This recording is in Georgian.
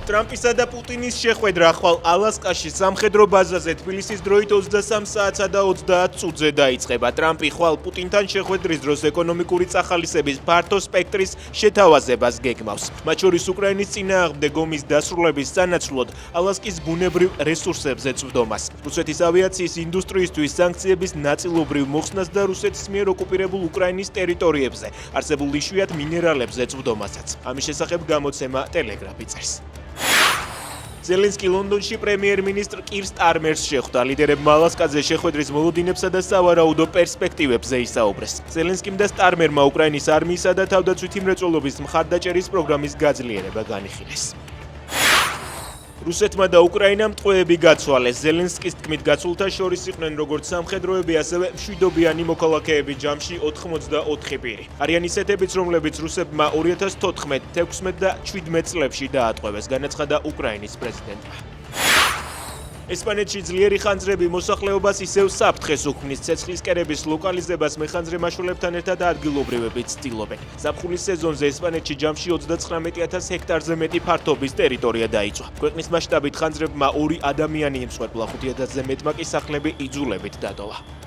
ტრამპისა და პუტინის შეხვედრა ახვალ ალასკაში სამხედრო ბაზაზე თბილისის დროით 23 საათსა და 30 წუთზე დაიწყება. ტრამპი ხვალ პუტინთან შეხვედრის დროს ეკონომიკური წახალისების ფართო სპექტრის შეთავაზებას გეგმავს. მათ შორის უკრაინის წინააღმდეგ ომის დასრულების სანაცვლოდ ალასკის ბუნებრივ რესურსებზე წვდომას. რუსეთის ავიაციის ინდუსტრიისთვის სანქციების ნაწილობრივ მოხსნას და რუსეთის მიერ ოკუპირებულ უკრაინის ტერიტორიებზე არსებულ იშვიათ მინერალებზე წვდომასაც. ამის შესახებ გამოცემა ტელეგრაფი წერს. ზელენსკი ლონდონში პრემიერ-მინისტრ კირ სტარმერს შეხვდა. ლიდერებმა ალასკაზე შეხვედრის მოლოდინებსა და სავარაუდო პერსპექტივებზე ისაუბრეს. ზელენსკიმ და სტარმერმა უკრაინის არმიისა და თავდაცვითი მრეწველობის მხარდაჭერის პროგრამის გაძლიერება განიხილეს. რუსეთმა და უკრაინამ ტყვეები გაცვალეს. ზელენსკის თქმით, გაცვლთა შორის იყვნენ როგორც სამხედროები, ასევე მშვიდობიანი მოქალაქეები ჯამში 84 პირი. არიან ისეთებიც, რომლებიც რუსებმა 2014, 16 და 17 წლებში დაატყვევეს, განაცხადა უკრაინის პრეზიდენტმა. ესპანეთში ძლიერი ხანძრები მოსახლეობას ისევ საფრთხეს უქმნის. ცეცხლისკერების ლოკალიზებას მეხანძრე მაშველებთან ერთად ადგილობრივებიც ცდილობენ. ზაფხულის სეზონზე ესპანეთში ჯამში 39,000 ჰექტარზე მეტი ფართობის ტერიტორია დაიწვა. ქვეყნის მასშტაბით ხანძრებმა 2 ადამიანი იმსხვერპლა, 5,000-ზე მეტმა კი სახლები იძულებით დატოვა.